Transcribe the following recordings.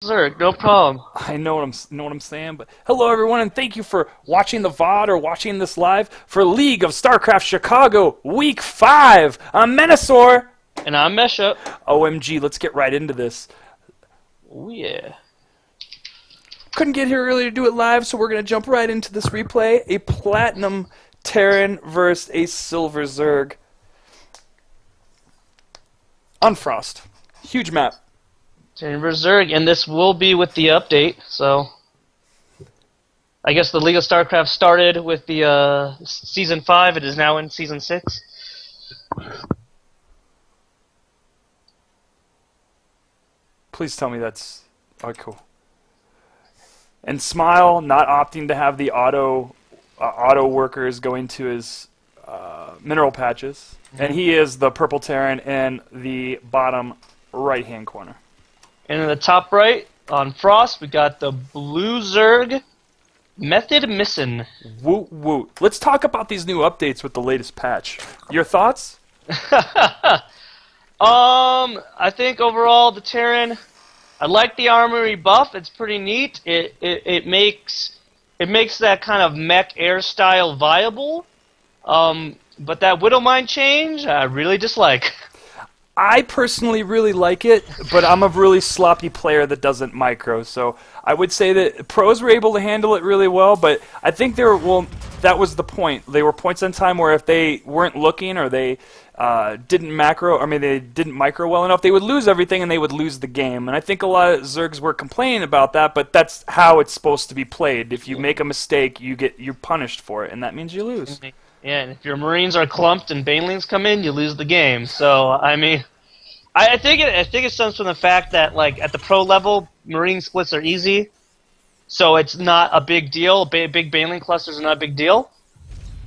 Zerg, no problem. I know what I'm saying, but hello everyone, and thank you for watching the VOD or watching this live for League of Starcraft Chicago Week 5. I'm Menasor. And I'm Mesha. OMG, let's get right into this. Oh yeah. Couldn't get here early to do it live, so we're gonna jump right into this replay. A Platinum Terran versus a Silver Zerg. Unfrost. Huge map. Terran vs. Zerg, and this will be with the update, so... I guess the League of Starcraft started with the Season 5, it is now in Season 6. Please tell me that's... Oh, cool. And Smile not opting to have the auto workers going to his mineral patches. Mm-hmm. And he is the purple Terran in the bottom right-hand corner. And in the top right, on Frost, we got the blue Zerg, Methodmissin. Woot woot. Let's talk about these new updates with the latest patch. Your thoughts? I think overall the Terran, I like the armory buff. It's pretty neat. It makes that kind of mech air style viable. But that Widowmine change, I really dislike. I personally really like it, but I'm a really sloppy player that doesn't micro, so I would say that pros were able to handle it really well, but I think that was the point. There were points in time where if they weren't looking or they didn't micro well enough, they would lose everything and they would lose the game. And I think a lot of Zergs were complaining about that, but that's how it's supposed to be played. If you make a mistake, you're punished for it, and that means you lose. Yeah, and if your Marines are clumped and Banelings come in, you lose the game. So, I mean, I think it stems from the fact that, like, at the pro level, Marine splits are easy, so it's not a big deal. Big Baneling clusters are not a big deal.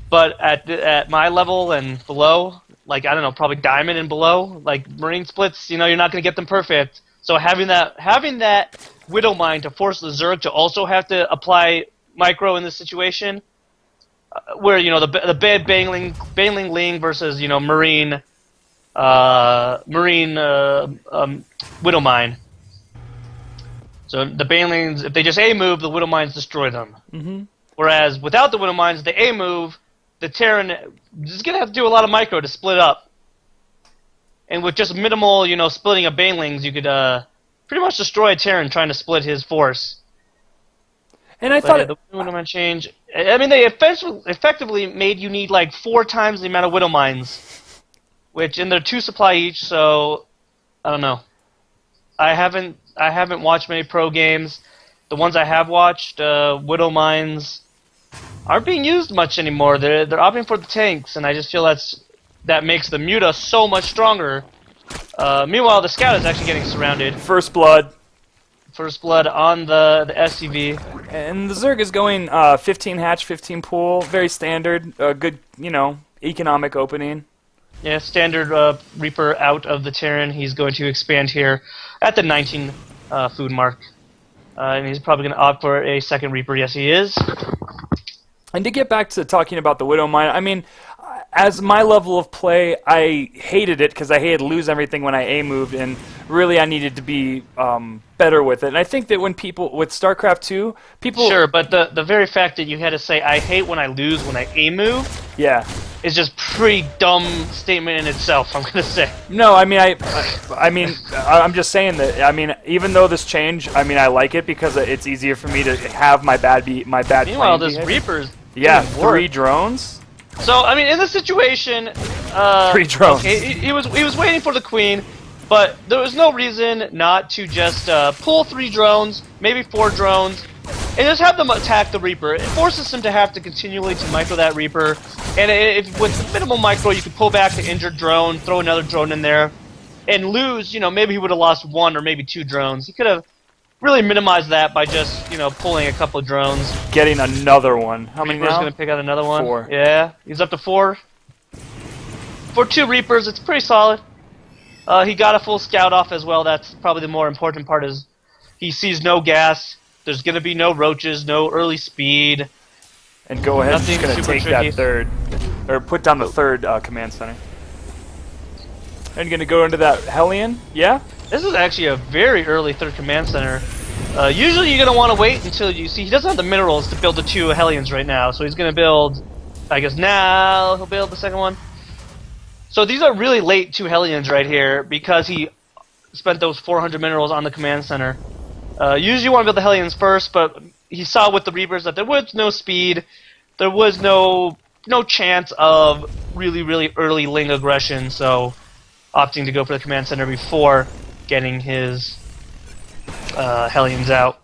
But at my level and below, like, I don't know, probably Diamond and below, like, Marine splits, you're not going to get them perfect. So having that Widowmine to force the Zerg to also have to apply micro in this situation, where the bad Baneling Ling versus Marine Widowmine. So the Banelings, if they just A move, the Widowmines destroy them. Mm-hmm. Whereas without the Widowmines, the A move, the Terran is gonna have to do a lot of micro to split up. And with just minimal, splitting of Banelings, you could pretty much destroy a Terran trying to split his force. And I thought the Widowmine change. I mean, they effectively made you need like 4 times the amount of Widowmines, and they're 2 supply each. So I don't know. I haven't watched many pro games. The ones I have watched, Widowmines aren't being used much anymore. They're opting for the tanks, and I just feel that makes the Muta so much stronger. Meanwhile, the Scout is actually getting surrounded. First blood. First blood on the SCV. And the Zerg is going 15 hatch, 15 pool. Very standard. Good, economic opening. Yeah, standard Reaper out of the Terran. He's going to expand here at the 19 food mark. And he's probably going to opt for a second Reaper. Yes, he is. And to get back to talking about the Widowmine, I mean, as my level of play, I hated it because I hated to lose everything when I A-moved, and really I needed to be better with it. And I think that when people, with StarCraft 2, people... Sure, but the very fact that you had to say, I hate when I lose when I A-move... Yeah. Is just pretty dumb statement in itself, I'm gonna say. No, I mean, I'm just saying that, I mean, even though this change, I mean, I like it because it's easier for me to have my bad Meanwhile, this Reaper's... Yeah, 3 drones. So, I mean, in this situation, 3 drones. Okay, he was waiting for the Queen, but there was no reason not to just pull 3 drones, maybe 4 drones, and just have them attack the Reaper. It forces him to have to continually to micro that Reaper, and if with minimal micro, you could pull back the injured drone, throw another drone in there, and lose. Maybe he would have lost 1 or maybe 2 drones. He could have really minimized that by just pulling a couple of drones. Getting another one. How many now? Reaper's gonna pick out another one. 4. Yeah, he's up to 4. For 2 Reapers, it's pretty solid. He got a full scout off as well. That's probably the more important part. Is he sees no gas. There's gonna be no roaches, no early speed. And go ahead. He's gonna take tricky. that 3rd, or put down the 3rd command center. And gonna go into that Hellion. Yeah. This is actually a very early 3rd command center. Usually you're going to want to wait until you see... He doesn't have the minerals to build the 2 Hellions right now, so he's going to build... I guess now he'll build the second one. So these are really late 2 Hellions right here, because he spent those 400 minerals on the command center. Usually you want to build the Hellions first, but he saw with the Reapers that there was no speed, there was no chance of really early Ling aggression, so opting to go for the command center before getting his Hellions out.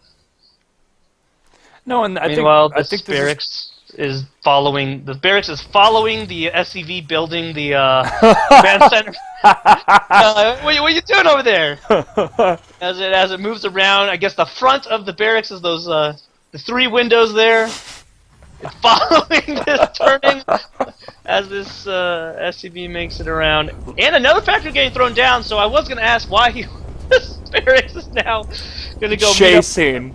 No, and Meanwhile, I think barracks is following the SCV building the command center. What are you doing over there? As it moves around, I guess the front of the barracks is those the 3 windows there. It's following this turning as this SCV makes it around, and another factory getting thrown down. So I was going to ask why this barracks is now going to go chasing.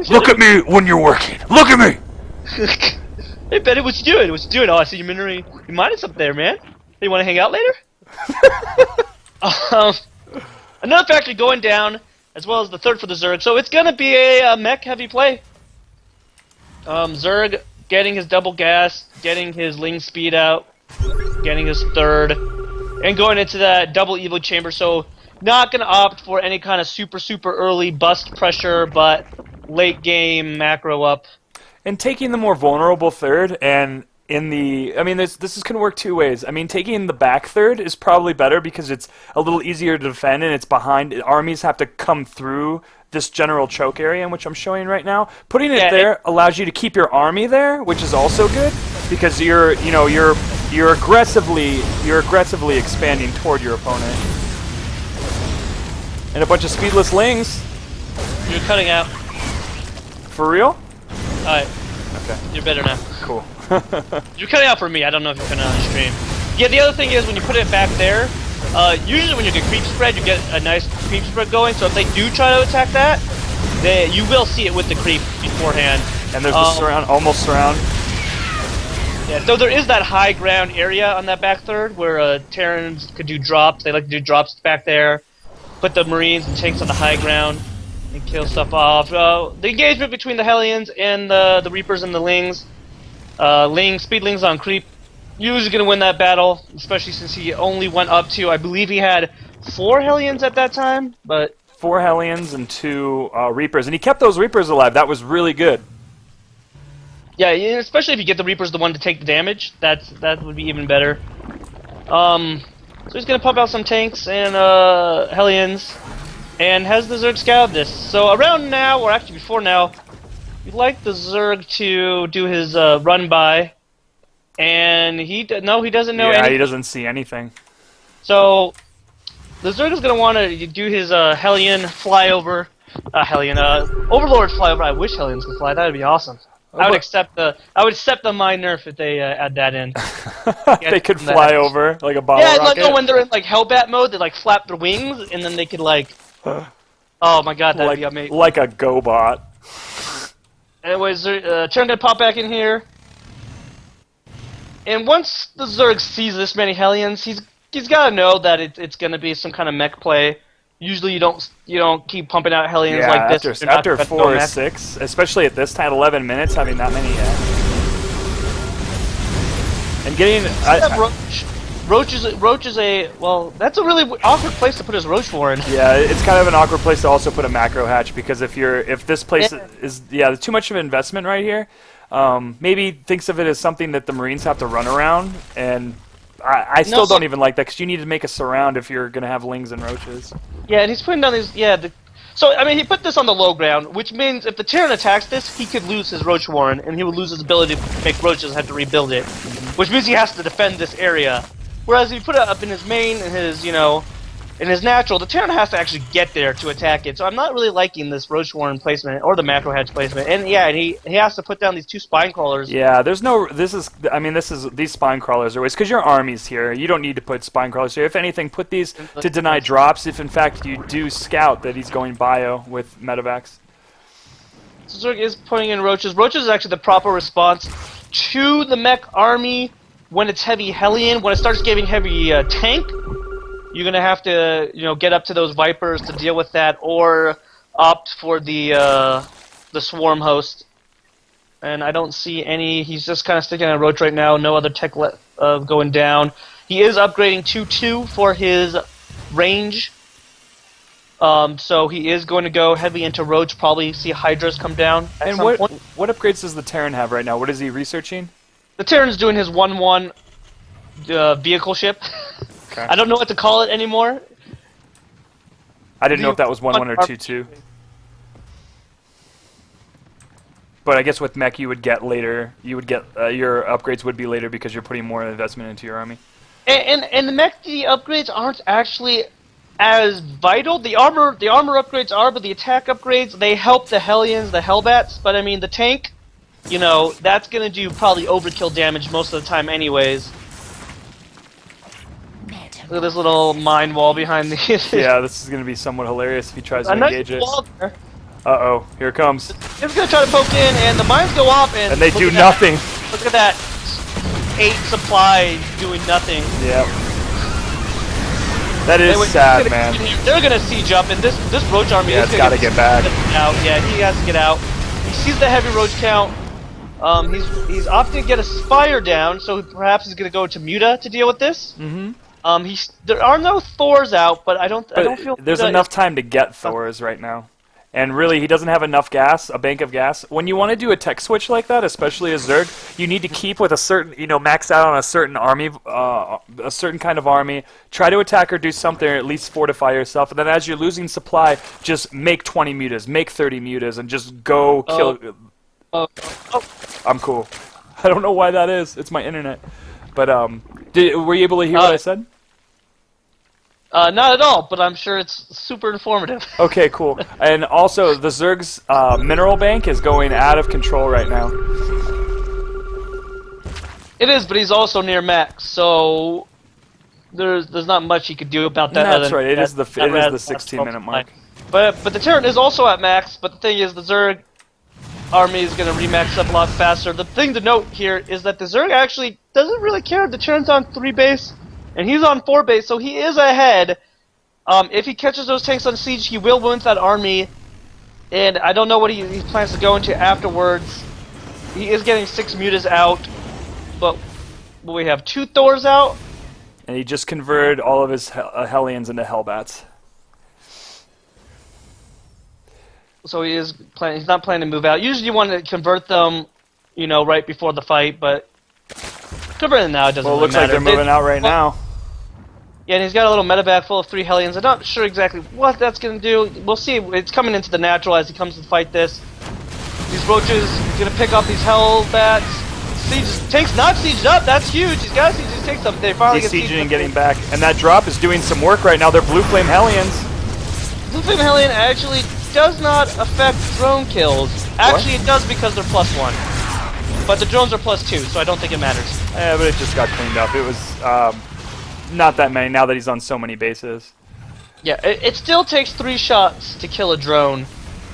Look at me when you're working. Look at me. Hey Betty, what you doing? What you doing? Oh, I see your minus up there, man. Hey, you want to hang out later? Another factory going down, as well as the 3rd for the Zerg. So it's gonna be a mech-heavy play. Zerg getting his double gas, getting his Ling speed out, getting his 3rd, and going into that double evo chamber. So not gonna opt for any kind of super early bust pressure, but late game macro up. And taking the more vulnerable 3rd, and this is going to work 2 ways. I mean, taking the back 3rd is probably better because it's a little easier to defend, and it's behind. Armies have to come through this general choke area, in which I'm showing right now. Putting it there allows you to keep your army there, which is also good because you're aggressively expanding toward your opponent. And a bunch of speedless Lings. You're cutting out. For real? Alright. Okay. You're better now. Cool. You're cutting out for me. I don't know if you're cutting out on the stream. Yeah, the other thing is when you put it back there, usually when you get creep spread, you get a nice creep spread going. So if they do try to attack that, you will see it with the creep beforehand. And there's the surround, almost surround. Yeah, so there is that high ground area on that back 3rd where Terrans could do drops. They like to do drops back there. Put the Marines and tanks on the high ground and kill stuff off. The engagement between the Hellions and the Reapers and the Lings. Speed Lings on creep. Usually going to win that battle, especially since he only went up to, I believe he had 4 Hellions at that time, but... 4 Hellions and 2 Reapers, and he kept those Reapers alive. That was really good. Yeah, especially if you get the Reapers the one to take the damage. That would be even better. So he's going to pump out some tanks and Hellions. And has the Zerg scouted this? So around now, or actually before now, we'd like the Zerg to do his run-by. And he doesn't know anything. Yeah, he doesn't see anything. So the Zerg is going to want to do his Hellion flyover. Overlord flyover. I wish Hellions could fly. That would be awesome. I would accept the mind nerf if they add that in. They could fly over like a bottle rocket. Yeah, like when they're in like Hellbat mode, they like flap their wings and then they could like. Oh my god, that'd be amazing. Like a GoBot. Anyways, Terran gonna pop back in here. And once the Zerg sees this many Hellions, he's gotta know that it's gonna be some kind of mech play. Usually you don't keep pumping out Hellions like this. After 4 or 6, especially at this time, 11 minutes, having that many. And getting Roach is a that's a really awkward place to put his Roach Warren. Yeah, it's kind of an awkward place to also put a macro hatch because if this place is too much of an investment right here. Maybe thinks of it as something that the Marines have to run around, and I still don't even like that because you need to make a surround if you're going to have Lings and Roaches. Yeah, and he's putting down these. So I mean, he put this on the low ground, which means if the Terran attacks this, he could lose his Roach Warren, and he would lose his ability to make Roaches and have to rebuild it, which means he has to defend this area. Whereas if you put it up in his main, in his natural, the Terran has to actually get there to attack it. So I'm not really liking this Roach Warren placement or the macro hedge placement. And yeah, and he has to put down these 2 spine crawlers. Yeah, these spine crawlers are waste because your army's here. You don't need to put spine crawlers here. If anything, put these to deny drops. If in fact you do scout that he's going bio with medevacs. So Zerg is putting in Roaches. Roaches is actually the proper response to the mech army when it's heavy Hellion. When it starts giving heavy tank, you're gonna have to get up to those Vipers to deal with that, or opt for the swarm host, and I don't see any. He's just kind of sticking on roach right now. No other tech going down. He is upgrading 2-2 for his range. So he is going to go heavy into roach. Probably see hydras come down. And what upgrades does the Terran have right now? What is he researching? The Terran's doing his 1-1 vehicle ship. Okay. I don't know what to call it anymore. I didn't know if that was 1-1 or 2-2. But I guess with mech you would get later. You would get your upgrades would be later because you're putting more investment into your army. And the mech upgrades aren't actually as vital. The armor upgrades are, but the attack upgrades, they help the Hellions, the Hellbats. But I mean the tank, you know, that's gonna do probably overkill damage most of the time anyways. Look at this little mine wall behind these. Yeah, this is going to be somewhat hilarious if he tries to engage it. Uh-oh, here it comes. He's going to try to poke in, and the mines go off, and they do nothing. Look at that. 8 supply doing nothing. Yep. That is sad, man. They're going to siege up, and this roach army is got to get back. Out. Yeah, he has to get out. He sees the heavy roach count. He's opting to get a Spire down, so perhaps he's going to go to Muta to deal with this. Mm-hmm. There are no Thors out, but I don't feel there's enough time to get Thors right now. And really, he doesn't have enough gas, a bank of gas. When you want to do a tech switch like that, especially as Zerg, you need to keep with a certain, max out on a certain army, a certain kind of army. Try to attack or do something, or at least fortify yourself. And then as you're losing supply, just make 20 mutas, make 30 mutas, and just go kill. I'm cool. I don't know why that is. It's my internet. But were you able to hear what I said? Not at all, but I'm sure it's super informative. Okay, cool. And also, the Zerg's mineral bank is going out of control right now. It is, but he's also near max, so there's not much he could do about that. That's right. It is the 16-minute mark. But the Terran is also at max. But the thing is, the Zerg army is going to remax up a lot faster. The thing to note here is that the Zerg actually doesn't really care. The Terran's on 3 base, and he's on 4 base, so he is ahead. If he catches those tanks on siege, he will win that army, and I don't know what he plans to go into afterwards. He is getting 6 mutas out, but we have 2 Thors out. And he just converted all of his Hellions into Hellbats. So he's not planning to move out. Usually you want to convert them, right before the fight, but converting now doesn't really matter. Well, it looks like they're moving out right now. Yeah, and he's got a little medevac full of 3 Hellions. I'm not sure exactly what that's going to do. We'll see. It's coming into the natural as he comes to fight this. These roaches, he's going to pick up these Hellbats. Tank's not sieged up. That's huge. He's got to siege these tanks up. They finally get sieging and getting back. And that drop is doing some work right now. They're Blue Flame Hellions. Blue Flame Hellion actually does not affect drone kills. Actually, it does because they're +1. But the drones are +2, so I don't think it matters. Yeah, but it just got cleaned up. It was not that many now that he's on so many bases. Yeah, it still takes 3 shots to kill a drone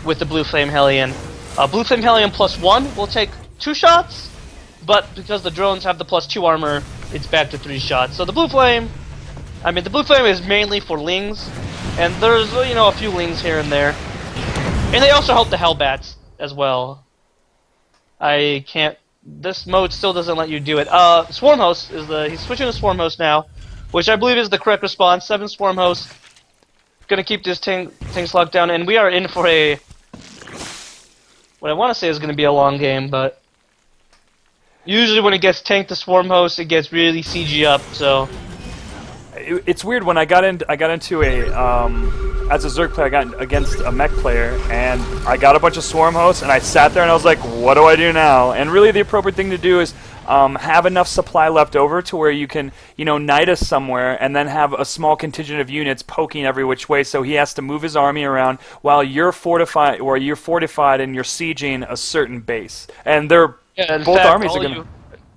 with the Blue Flame Hellion. Blue Flame Hellion +1 will take 2 shots, but because the drones have the +2 armor, it's back to 3 shots. So the Blue Flame is mainly for Lings, and there's, a few Lings here and there. And they also help the Hellbats as well. This mode still doesn't let you do it. Swarm Host he's switching to Swarm Host now, which I believe is the correct response. 7 Swarm Hosts. Gonna keep this tanks locked down, and we are in for what I want to say is gonna be a long game, but usually when it gets tanked to Swarm Host, it gets really CG up, so. It's weird when I got into as a Zerg player, I got against a mech player, and I got a bunch of Swarm Hosts, and I sat there and I was like, what do I do now? And really the appropriate thing to do is have enough supply left over to where you can, knight us somewhere, and then have a small contingent of units poking every which way, so he has to move his army around while you're fortified, and you're sieging a certain base. And both armies are going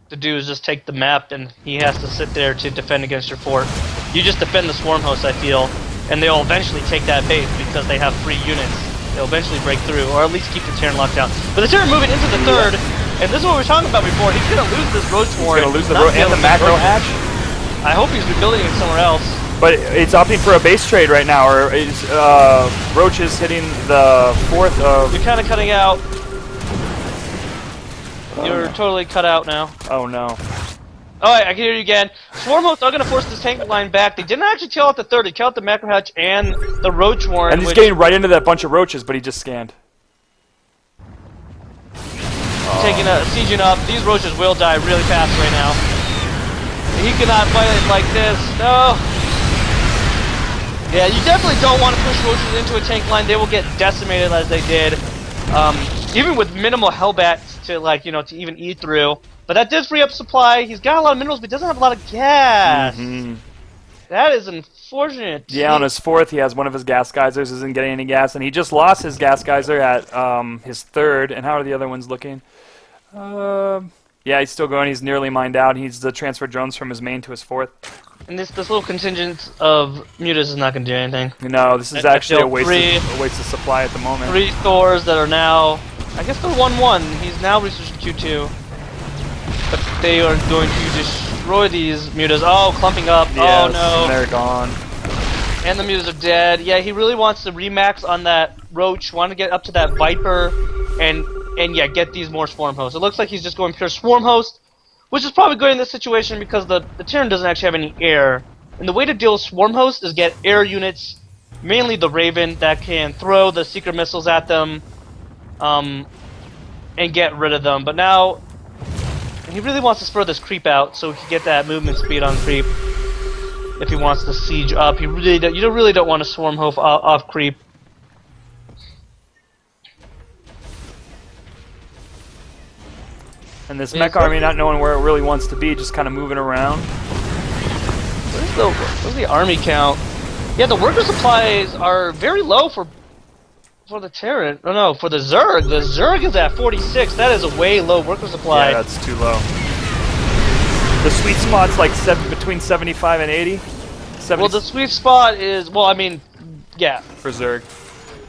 to do is just take the map, and he has to sit there to defend against your fort. You just defend the Swarm Host, I feel, and they'll eventually take that base because they have 3 units. They'll eventually break through, or at least keep the Terran locked down. But the Terran moving into the 3rd, and this is what we were talking about before. He's going to lose this road swarm. He's going to lose the road and the macro hatch. I hope he's rebuilding it somewhere else. But it's opting for a base trade right now, or is Roach is hitting the 4th of... You're kind of cutting out. You're totally cut out now. Oh no. Oh, I can hear you again. Swarm hosts are going to force this tank line back. They didn't actually kill out the 3rd. They killed out the Macro Hatch and the Roach Warren. And he's getting right into that bunch of roaches, but he just scanned. Sieging up. These roaches will die really fast right now. He cannot fight it like this. No. Yeah, you definitely don't want to push roaches into a tank line. They will get decimated as they did. Even with minimal Hellbats to, like, you know, to even eat through. But that did free up supply. He's got a lot of minerals, but he doesn't have a lot of gas. That is unfortunate. Yeah, on his 4th, he has one of his gas geysers, isn't getting any gas, and he just lost his gas geyser at his 3rd. And how are the other ones looking? Yeah, he's still going. He's nearly mined out. He's the transfer drones from his main to his 4th. And this little contingent of mutas is not going to do anything. No, this is actually a waste of supply at the moment. 3 Thors that are now, I guess they're 1-1. He's now researching Q2. But they are going to destroy these mutas. Oh, clumping up. Yes, oh no. And they're gone. And the mutas are dead. Yeah, he really wants to remax on that Roach. Want to get up to that Viper and yeah, get these more Swarm Hosts. It looks like he's just going pure Swarm Host, which is probably good in this situation because the Terran doesn't actually have any air. And the way to deal with Swarm Host is get air units, mainly the Raven, that can throw the secret missiles at them, and get rid of them. But now, he really wants to spur this creep out so he can get that movement speed on creep. If he wants to siege up, you really don't want to Swarm Host off creep. And this mech army not knowing where it really wants to be, just kind of moving around. Where's the army count? Yeah, the worker supplies are very low for the Terran. Oh no, for the Zerg. The Zerg is at 46. That is a way low worker supply. Yeah, that's too low. The sweet spot's like between 75 and 80. 70 well, the sweet spot is, well, I mean, yeah. For Zerg.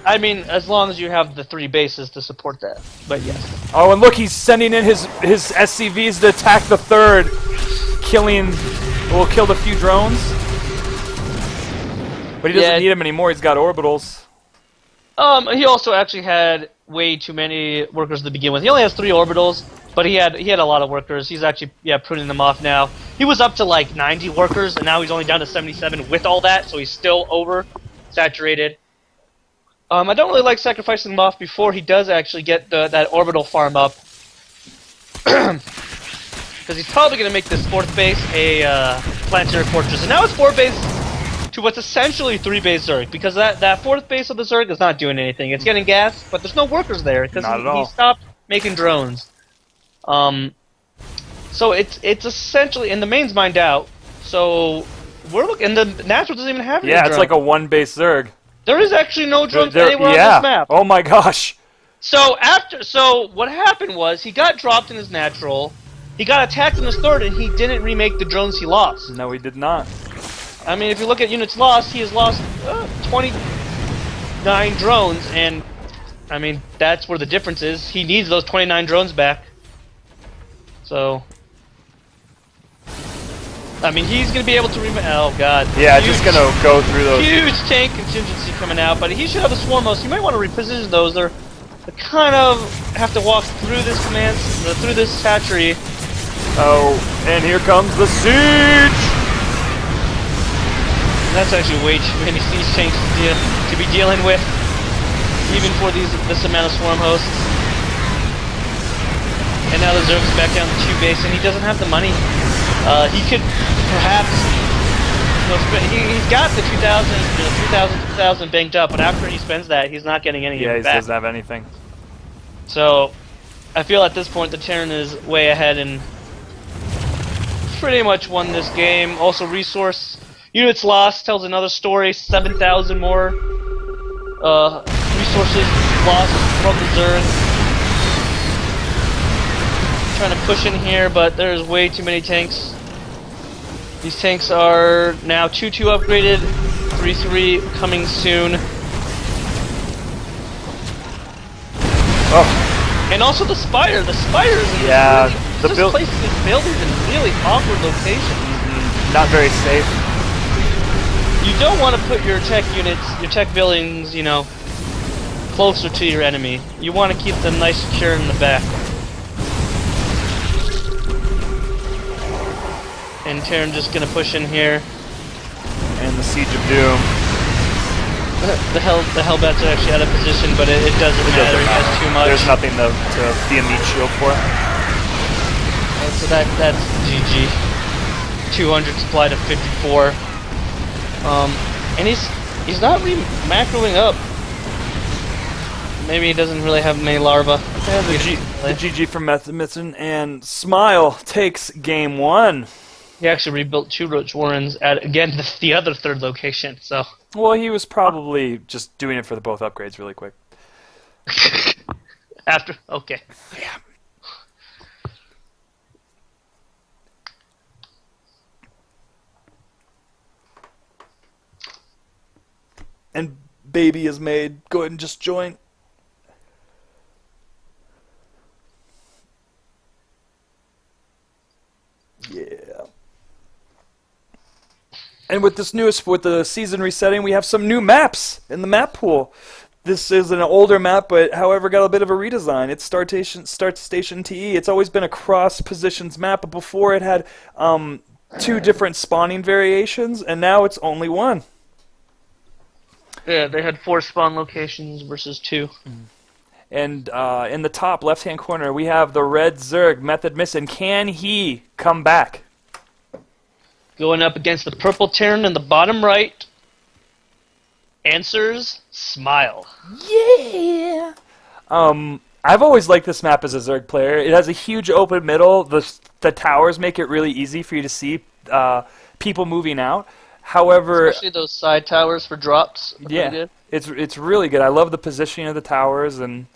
I mean, as long as you have the 3 bases to support that. But yes. Oh, and look, he's sending in his SCVs to attack the 3rd, killed a few drones. But he doesn't need them anymore. He's got orbitals. He also actually had way too many workers to begin with. He only has 3 orbitals, but he had a lot of workers. He's actually pruning them off now. He was up to like 90 workers, and now he's only down to 77 with all that, so he's still over saturated. I don't really like sacrificing him off before he does actually get that orbital farm up. Because he's probably going to make this 4th base a planetary fortress. And now it's 4 base to what's essentially 3 base Zerg. Because that 4th base of the Zerg is not doing anything. It's getting gas, but there's no workers there. Because he stopped making drones. So it's essentially, and the main's mined out. So we're looking, and the natural doesn't even have any it's like a 1 base Zerg. There is actually no drones anywhere on this map. Oh my gosh. So what happened was he got dropped in his natural, he got attacked in his 3rd, and he didn't remake the drones he lost. No, he did not. I mean, if you look at units lost, he has lost 29 drones, and I mean that's where the difference is. He needs those 29 drones back. So. I mean, he's going to be able to oh god. Yeah, just going to go through those. Huge tank contingency coming out, but he should have the Swarm Hosts. You might want to reposition those. They kind of have to walk through this through this hatchery. Oh, and here comes the siege! And that's actually way too many siege tanks to be dealing with, even for this amount of Swarm Hosts. And now the Zerg's back down to 2 base, and he doesn't have the money. He could perhaps, he's got the 2,000 banked up, but after he spends that, he's not getting any of it back. Yeah, he doesn't have anything. So, I feel at this point the Terran is way ahead and pretty much won this game. Also, resource units lost tells another story. 7,000 more resources lost from the Zerg. Trying to push in here, but there's way too many tanks. These tanks are now 2-2 upgraded, 3-3 coming soon. Oh. And also the Spire. The Spire is placing its buildings in really awkward locations. Not very safe. You don't want to put your tech units, your tech buildings, you know, closer to your enemy. You want to keep them nice secure in the back. And Terran just gonna push in here. And the Siege of Doom. The Hellbats are actually out of position, but it doesn't matter. He has too much. There's nothing to be a meat shield for. So that's GG. 200 supply to 54. And he's not macroing up. Maybe he doesn't really have many larvae. The GG from Methodmissin, and Smile takes game 1. He actually rebuilt 2 Roach Warrens at, again, the other third location, so... Well, he was probably just doing it for the both upgrades really quick. After? Okay. Yeah. And baby is made. Go ahead and just join. Yeah. And with this with the season resetting, we have some new maps in the map pool. This is an older map, but however got a bit of a redesign. It's Start Station TE. It's always been a cross positions map, but before it had 2 different spawning variations, and now it's only 1. Yeah, they had 4 spawn locations versus 2. And in the top left-hand corner, we have the red Zerg, Methodmissin. Can he come back? Going up against the purple Terran in the bottom right. Answers, Smile. Yeah! I've always liked this map as a Zerg player. It has a huge open middle. The towers make it really easy for you to see people moving out. However, especially those side towers for drops. Yeah, it's really good. I love the positioning of the towers and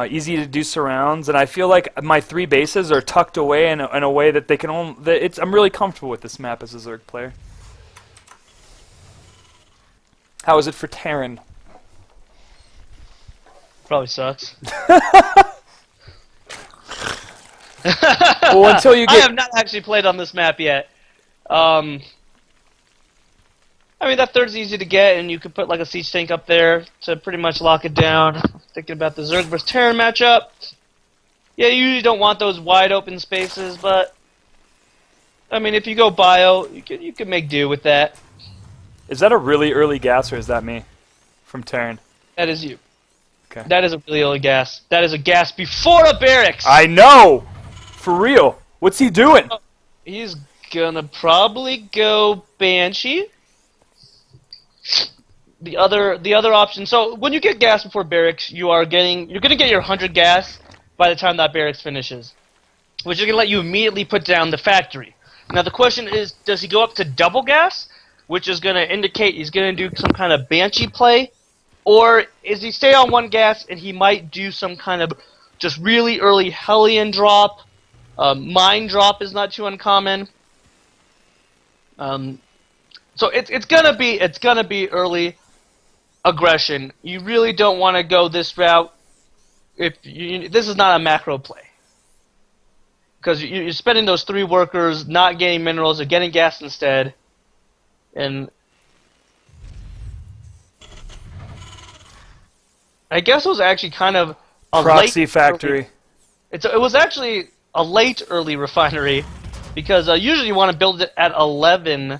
easy to do surrounds. And I feel like my 3 bases are tucked away in a way that they can only. I'm really comfortable with this map as a Zerg player. How is it for Terran? Probably sucks. Well, until you get. I have not actually played on this map yet. I mean, that third's easy to get, and you could put like a siege tank up there to pretty much lock it down. Thinking about the Zerg vs Terran matchup. Yeah, you usually don't want those wide open spaces, but I mean, if you go bio, you can make do with that. Is that a really early gas, or is that me from Terran? That is you. Okay. That is a really early gas. That is a gas before a barracks. I know! For real. What's he doing? He's gonna probably go Banshee. The other option. So when you get gas before barracks, you're gonna get your 100 gas by the time that barracks finishes, which is gonna let you immediately put down the factory. Now the question is, does he go up to double gas, which is gonna indicate he's gonna do some kind of Banshee play, or is he stay on 1 gas and he might do some kind of just really early Hellion drop? Mine drop is not too uncommon. So it's gonna be early aggression. You really don't want to go this route if this is not a macro play, because you're spending those 3 workers not getting minerals or getting gas instead, and I guess it was actually kind of a Proxy late factory. It was actually a late early refinery, because usually you want to build it at 11.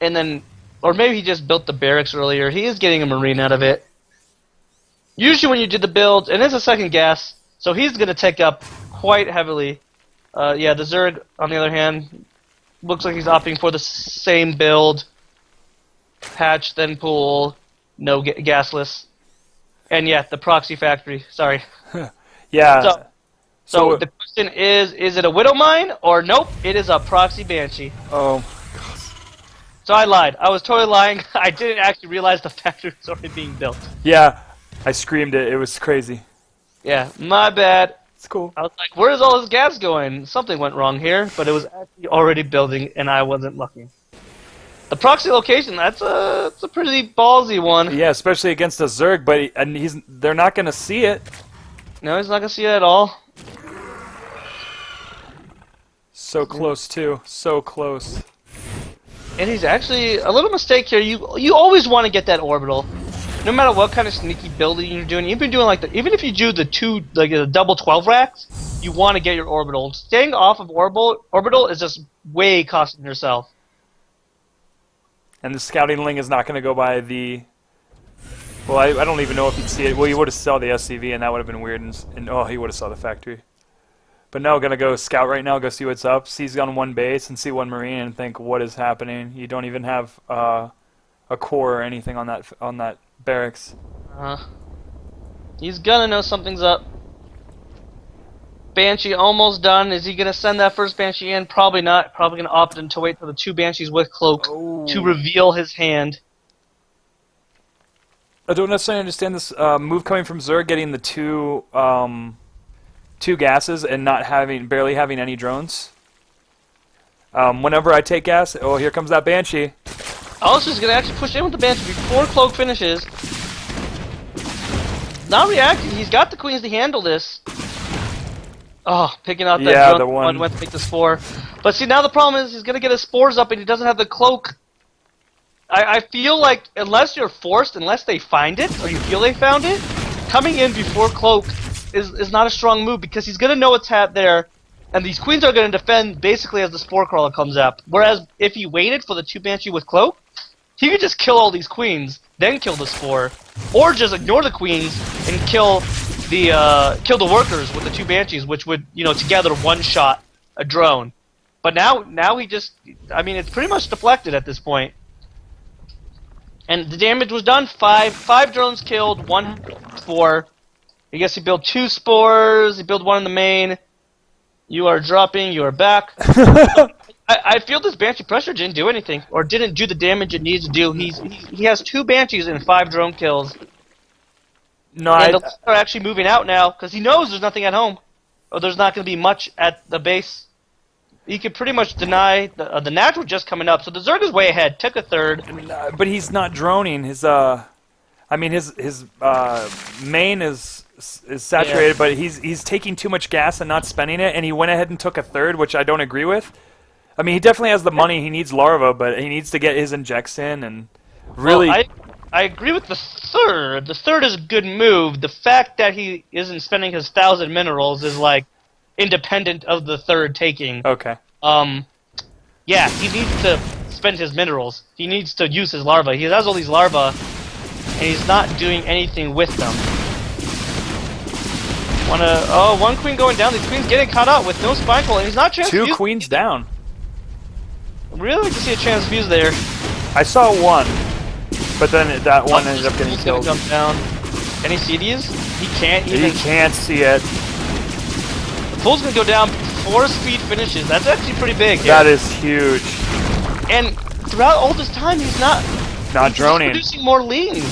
And then, or maybe he just built the barracks earlier. He is getting a marine out of it. Usually when you do the build, and it's a second gas, so he's going to take up quite heavily. Yeah, the Zerg, on the other hand, looks like he's opting for the same build. Patch, then pool, no gasless. And yeah, the proxy factory, sorry. Yeah. So the question is it a Widow Mine, or nope, it is a proxy Banshee. Oh. So I lied. I was totally lying. I didn't actually realize the factory was already being built. Yeah, I screamed it. It was crazy. Yeah, my bad. It's cool. I was like, where's all this gas going? Something went wrong here, but it was actually already building, and I wasn't lucky. The proxy location, that's a pretty ballsy one. Yeah, especially against a Zerg, but they're not going to see it. No, he's not going to see it at all. So close, too. So close. And he's actually a little mistake here. You always want to get that orbital, no matter what kind of sneaky building you're doing. Even doing like even if you do the the double 12 racks, you want to get your orbital. Staying off of orbital is just way costing yourself. And the scouting link is not going to go by the. Well, I don't even know if he'd see it. Well, he would have saw the SCV, and that would have been weird. And oh, he would have saw the factory. But no, gonna go scout right now, go see what's up. See he's on one base and see one marine and think, what is happening? You don't even have a core or anything on that barracks. He's gonna know something's up. Banshee almost done. Is he gonna send that first Banshee in? Probably not. Probably gonna opt in to wait for the 2 Banshees with cloak to reveal his hand. I don't necessarily understand this move coming from Zerg, getting the two gases and barely having any drones. Whenever I take gas, oh, here comes that Banshee. Also, he's gonna actually push in with the Banshee before cloak finishes. Not reacting. He's got the queens to handle this. Oh, picking out that drone. The one went to make the spore. But see, now the problem is he's gonna get his spores up and he doesn't have the cloak. I feel like unless you're forced, unless they find it or you feel they found it, coming in before cloak is not a strong move because he's gonna know it's there, and these queens are gonna defend basically as the spore crawler comes up. Whereas if he waited for the 2 Banshee with cloak, he could just kill all these queens, then kill the spore, or just ignore the queens and kill the workers with the 2 Banshees, which would together one-shot a drone. But now he just, I mean, it's pretty much deflected at this point. And the damage was done. Five drones killed, 1 spore. I guess he built 2 spores. He built 1 in the main. You are dropping. You are back. I feel this Banshee pressure didn't do anything, or didn't do the damage it needs to do. He has 2 Banshees and 5 drone kills. No, and the are actually moving out now because he knows there's nothing at home, or there's not going to be much at the base. He could pretty much deny the natural just coming up, so the Zerg is way ahead. Took a third, but he's not droning. His main is saturated, but he's taking too much gas and not spending it, and he went ahead and took a third, which I don't agree with. I mean, he definitely has the money. He needs larva, but he needs to get his injects in and really. Well, I agree with the third. The third is a good move. The fact that he isn't spending his 1,000 minerals is like independent of the third taking. Okay. Yeah, he needs to spend his minerals. He needs to use his larva. He has all these larvae, and he's not doing anything with them. One queen going down. These queens getting caught up with no spine and he's not transfused. 2 queens down. Really like to see a transfuse there. I saw 1, but then that one ended up getting killed. Jump down. Can he see these? He can't even. He can't see it. The pool's gonna go down before speed finishes. That's actually pretty big. That is huge. And throughout all this time, he's not droning. Producing more leans.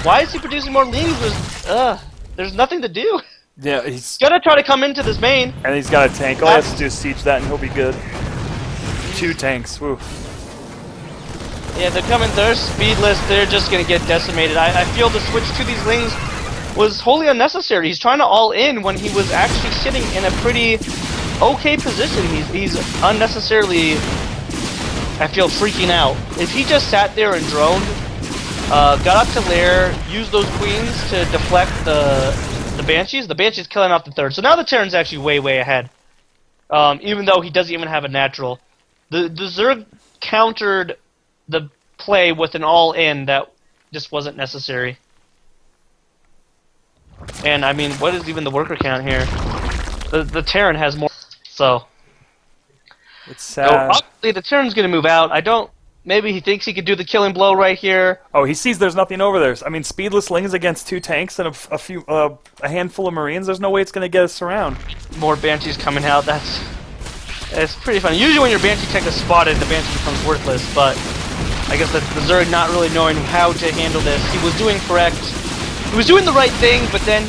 Why is he producing more leans? There's nothing to do. Yeah, he's gonna try to come into this main. And he's got a tank. All he has to do is siege that, and he'll be good. 2 tanks. Woo. Yeah, they're coming. They're speedless. They're just gonna get decimated. I feel the switch to these lings was wholly unnecessary. He's trying to all in when he was actually sitting in a pretty okay position. He's unnecessarily, I feel, freaking out. If he just sat there and droned, got up to lair, used those queens to deflect the Banshees killing off the third. So now the Terran's actually way ahead. Even though he doesn't even have a natural. The Zerg countered the play with an all-in that just wasn't necessary. And I mean, what is even the worker count here? The Terran has more, so it's sad. So obviously the Terran's gonna move out. Maybe he thinks he could do the killing blow right here. Oh, he sees there's nothing over there. I mean, speedless lings against 2 tanks and a handful of marines. There's no way it's gonna get us around. More Banshees coming out. It's pretty funny. Usually when your Banshee tank is spotted, the Banshee becomes worthless. But I guess the Zerg not really knowing how to handle this. He was doing correct. He was doing the right thing, but then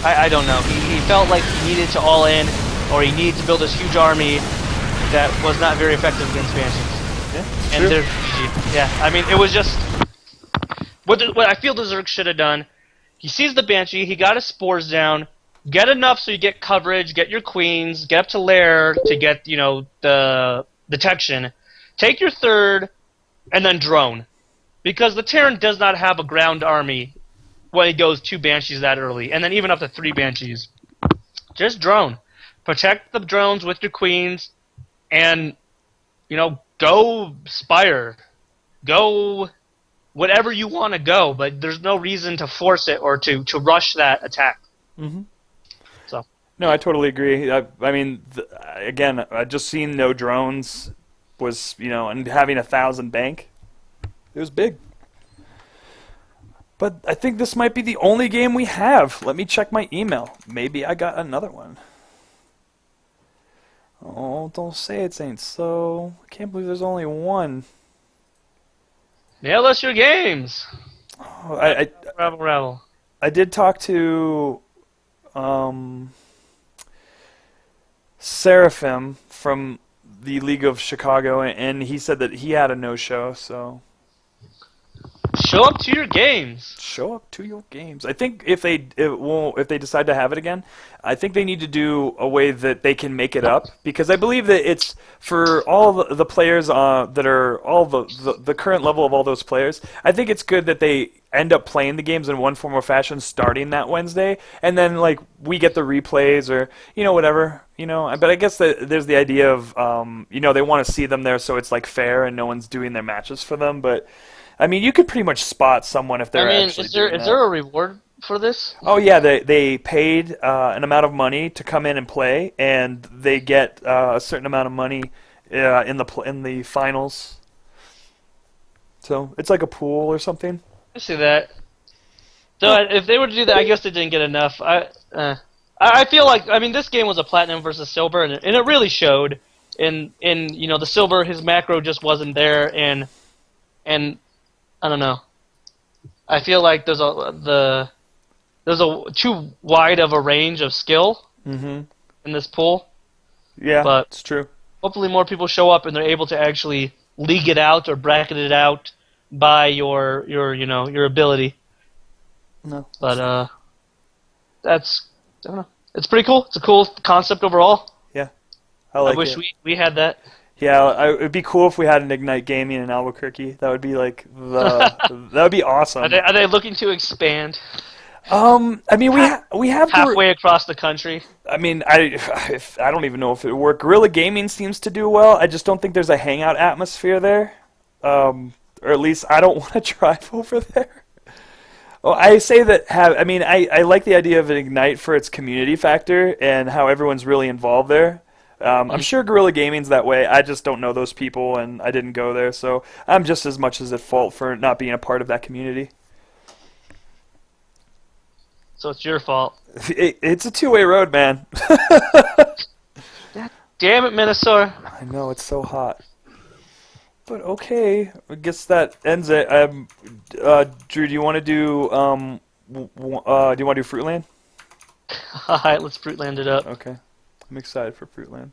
I don't know. He felt like he needed to all in, or he needed to build this huge army that was not very effective against Banshees. Yeah, and I mean, it was just what I feel the Zerg should have done. He sees the Banshee, he got his spores down, get enough so you get coverage, get your queens, get up to lair to get the detection. take your third, and then drone. Because the Terran does not have a ground army when he goes 2 Banshees that early, and then even up to 3 Banshees. Just drone. Protect the drones with your queens, and, go Spire. Go whatever you want to go, but there's no reason to force it or to rush that attack. Mm-hmm. So. No, I totally agree. Again, just seeing no drones was, and having 1,000 bank, it was big. But I think this might be the only game we have. Let me check my email. Maybe I got another one. Oh, don't say it ain't so. I can't believe there's only one. Mail us your games. Oh, Ravel. I did talk to Seraphim from the League of Chicago, and he said that he had a no-show, so... Show up to your games. Show up to your games. I think if they decide to have it again, I think they need to do a way that they can make it up, because I believe that it's for all the players that are all the current level of all those players. I think it's good that they end up playing the games in one form or fashion starting that Wednesday, and then like we get the replays or whatever. But I guess that there's the idea of they want to see them there, so it's like fair and no one's doing their matches for them, but. I mean, you could pretty much spot someone if they're actually doing that. Is there a reward for this? Oh yeah, they paid an amount of money to come in and play, and they get a certain amount of money in the finals. So it's like a pool or something. I see that. So if they were to do that, I guess they didn't get enough. I feel like this game was a platinum versus silver, and it really showed. In the silver, his macro just wasn't there, and I don't know. I feel like there's a too wide of a range of skill in this pool. Yeah, but it's true. Hopefully, more people show up and they're able to actually league it out or bracket it out by your ability. No, but I don't know. It's pretty cool. It's a cool concept overall. Yeah, I wish we had that. Yeah, it'd be cool if we had an Ignite Gaming in Albuquerque. That would be like that would be awesome. Are they looking to expand? We have halfway across the country. I don't even know if it would work. Guerrilla Gaming seems to do well. I just don't think there's a hangout atmosphere there, or at least I don't want to drive over there. Well, I say that I like the idea of an Ignite for its community factor and how everyone's really involved there. I'm sure Guerrilla Gaming's that way. I just don't know those people, and I didn't go there, so I'm just as much as at fault for not being a part of that community. So it's your fault. It's a two-way road, man. Damn it, Minnesota. I know, it's so hot. But okay, I guess that ends it. Drew, do you want to do Fruitland? Alright, let's Fruitland it up. Okay. I'm excited for Fruitland.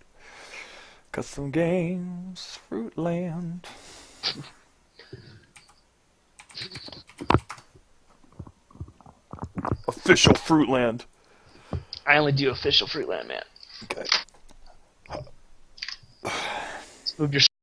Custom games, Fruitland. Official Fruitland. I only do official Fruitland, man. Okay. Let's move your